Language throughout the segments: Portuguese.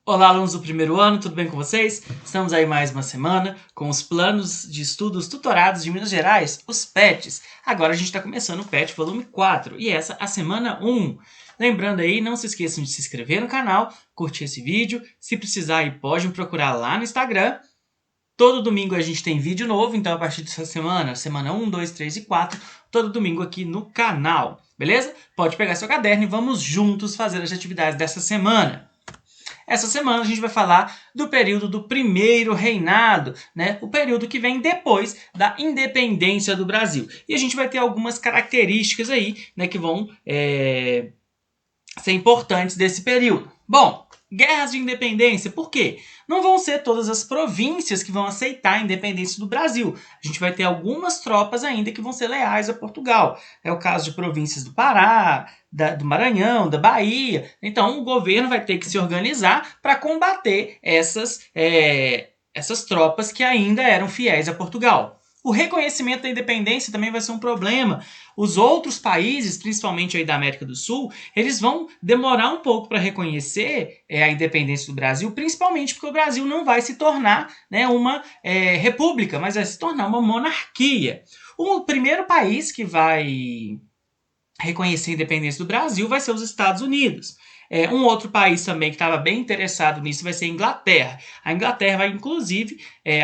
Olá, alunos do primeiro ano, tudo bem com vocês? Estamos aí mais uma semana com os planos de estudos tutorados de Minas Gerais, os PETs. Agora a gente está começando o PET volume 4 e essa a semana 1. Lembrando aí, não se esqueçam de se inscrever no canal, curtir esse vídeo. Se precisar aí, pode me procurar lá no Instagram. Todo domingo a gente tem vídeo novo, então a partir dessa semana 1, 2, 3 e 4, todo domingo aqui no canal, beleza? Pode pegar seu caderno e vamos juntos fazer as atividades dessa semana. Essa semana a gente vai falar do período do primeiro reinado, né? O período que vem depois da independência do Brasil. E a gente vai ter algumas características aí, né, que vão ser importantes desse período. Bom, guerras de independência, por quê? Não vão ser todas as províncias que vão aceitar a independência do Brasil. A gente vai ter algumas tropas ainda que vão ser leais a Portugal. É o caso de províncias do Pará, do Maranhão, da Bahia. Então o governo vai ter que se organizar para combater essas tropas que ainda eram fiéis a Portugal. O reconhecimento da independência também vai ser um problema. Os outros países, principalmente aí da América do Sul, eles vão demorar um pouco para reconhecer a independência do Brasil, principalmente porque o Brasil não vai se tornar, né, uma república, mas vai se tornar uma monarquia. O primeiro país que vai reconhecer a independência do Brasil vai ser os Estados Unidos. Um outro país também que estava bem interessado nisso vai ser a Inglaterra. A Inglaterra vai, inclusive,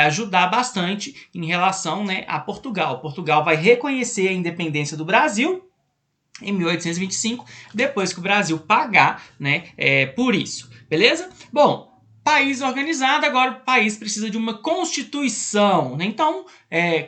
ajudar bastante em relação, né, a Portugal. Portugal vai reconhecer a independência do Brasil em 1825, depois que o Brasil pagar, né, por isso. Beleza? Bom, país organizado, agora o país precisa de uma constituição, né? Então,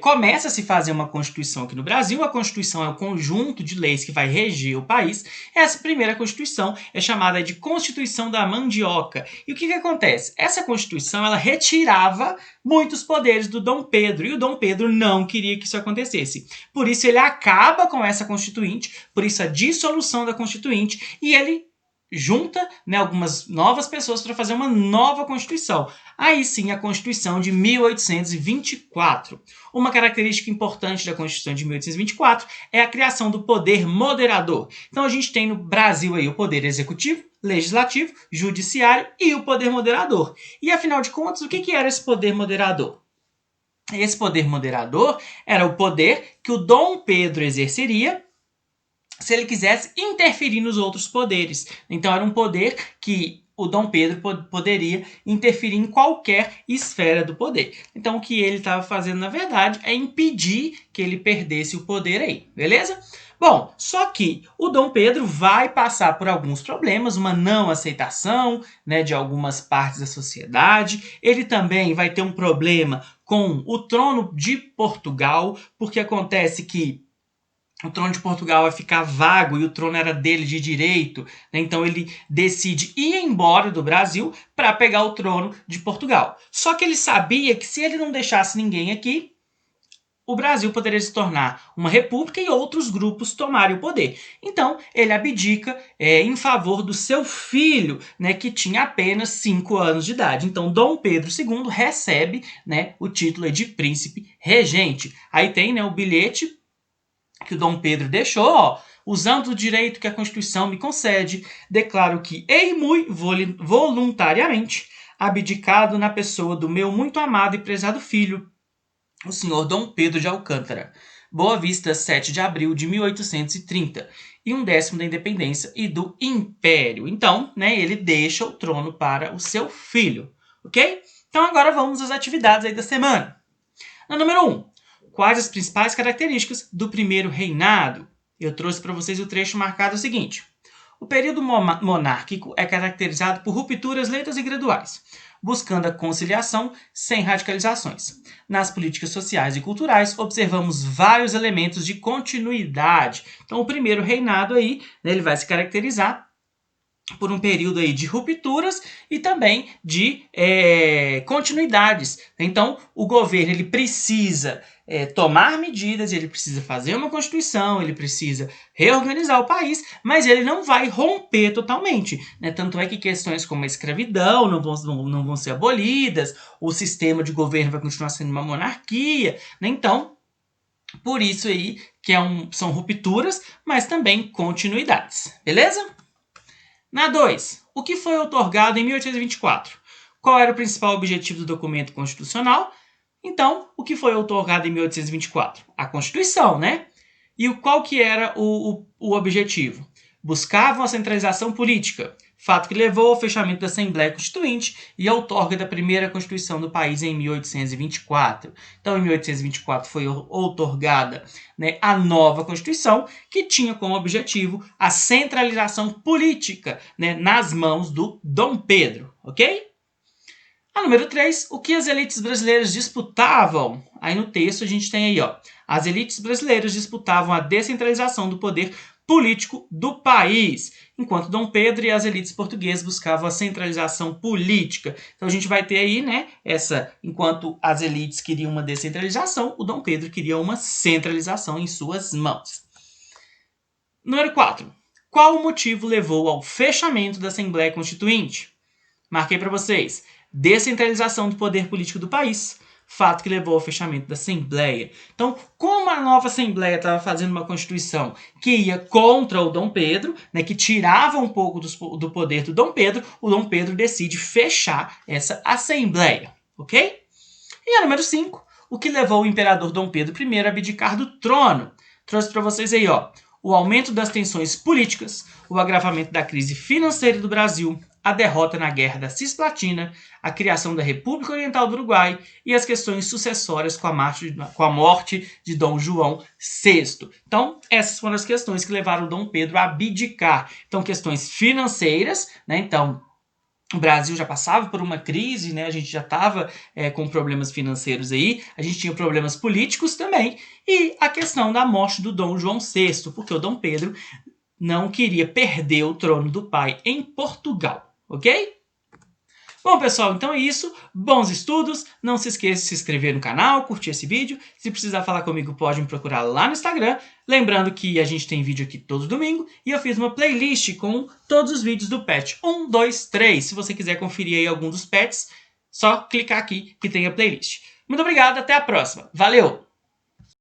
começa a se fazer uma constituição aqui no Brasil. A constituição é o conjunto de leis que vai reger o país. Essa primeira constituição é chamada de Constituição da Mandioca. E o que acontece? Essa constituição ela retirava muitos poderes do Dom Pedro, e o Dom Pedro não queria que isso acontecesse. Por isso ele acaba com essa constituinte, por isso a dissolução da constituinte, e ele junta, né, algumas novas pessoas para fazer uma nova Constituição. Aí sim, a Constituição de 1824. Uma característica importante da Constituição de 1824 é a criação do poder moderador. Então a gente tem no Brasil aí o poder executivo, legislativo, judiciário e o poder moderador. E afinal de contas, o que era esse poder moderador? Esse poder moderador era o poder que o Dom Pedro exerceria se ele quisesse interferir nos outros poderes. Então era um poder que o Dom Pedro poderia interferir em qualquer esfera do poder. Então o que ele estava fazendo, na verdade, é impedir que ele perdesse o poder aí, beleza? Bom, só que o Dom Pedro vai passar por alguns problemas, uma não aceitação, né, de algumas partes da sociedade. Ele também vai ter um problema com o trono de Portugal, porque acontece que o trono de Portugal vai ficar vago e o trono era dele de direito, né? Então ele decide ir embora do Brasil para pegar o trono de Portugal. Só que ele sabia que se ele não deixasse ninguém aqui, o Brasil poderia se tornar uma república e outros grupos tomarem o poder. Então ele abdica em favor do seu filho, né, que tinha apenas 5 anos de idade. Então Dom Pedro II recebe, né, o título de príncipe regente. Aí tem, né, o bilhete que o Dom Pedro deixou, ó: usando o direito que a Constituição me concede, declaro que hei muito voluntariamente abdicado na pessoa do meu muito amado e prezado filho, o senhor Dom Pedro de Alcântara. Boa Vista, 7 de abril de 1830, e 1/10 da independência e do Império. Então, né, ele deixa o trono para o seu filho, ok? Então agora vamos às atividades aí da semana. Na número 1, quais as principais características do primeiro reinado? Eu trouxe para vocês o trecho marcado o seguinte: o período monárquico é caracterizado por rupturas lentas e graduais, buscando a conciliação sem radicalizações. Nas políticas sociais e culturais, observamos vários elementos de continuidade. Então, o primeiro reinado aí, né, ele vai se caracterizar por um período aí de rupturas e também de continuidades. Então, o governo ele precisa tomar medidas, ele precisa fazer uma constituição, ele precisa reorganizar o país, mas ele não vai romper totalmente, né? Tanto é que questões como a escravidão não vão ser abolidas, o sistema de governo vai continuar sendo uma monarquia, né? Então, por isso aí que são rupturas, mas também continuidades, beleza? Na 2, o que foi outorgado em 1824? Qual era o principal objetivo do documento constitucional? Então, o que foi outorgado em 1824? A Constituição, né? E qual que era o objetivo? Buscavam a centralização política, fato que levou ao fechamento da Assembleia Constituinte e à outorga da primeira Constituição do país em 1824. Então, em 1824 foi outorgada, né, a nova Constituição, que tinha como objetivo a centralização política, né, nas mãos do Dom Pedro, ok? A número 3, o que as elites brasileiras disputavam? Aí no texto a gente tem aí, ó, as elites brasileiras disputavam a descentralização do poder político do país, enquanto Dom Pedro e as elites portuguesas buscavam a centralização política. Então a gente vai ter aí, né, enquanto as elites queriam uma descentralização, o Dom Pedro queria uma centralização em suas mãos. Número 4. Qual o motivo levou ao fechamento da Assembleia Constituinte? Marquei para vocês. Descentralização do poder político do país, fato que levou ao fechamento da Assembleia. Então, como a nova Assembleia estava fazendo uma Constituição que ia contra o Dom Pedro, né, que tirava um pouco do poder do Dom Pedro, o Dom Pedro decide fechar essa Assembleia, ok? E a número 5, o que levou o imperador Dom Pedro I a abdicar do trono? Trouxe para vocês aí, ó, o aumento das tensões políticas, o agravamento da crise financeira do Brasil, a derrota na Guerra da Cisplatina, a criação da República Oriental do Uruguai e as questões sucessórias com a morte de Dom João VI. Então, essas foram as questões que levaram Dom Pedro a abdicar. Então, questões financeiras, né? Então, o Brasil já passava por uma crise, né? A gente já estava com problemas financeiros aí, a gente tinha problemas políticos também, e a questão da morte do Dom João VI, porque o Dom Pedro não queria perder o trono do pai em Portugal, ok? Bom, pessoal, então é isso. Bons estudos. Não se esqueça de se inscrever no canal, curtir esse vídeo. Se precisar falar comigo, pode me procurar lá no Instagram. Lembrando que a gente tem vídeo aqui todo domingo e eu fiz uma playlist com todos os vídeos do PET 1, 2, 3. Se você quiser conferir aí algum dos PETs, só clicar aqui que tem a playlist. Muito obrigado, até a próxima. Valeu!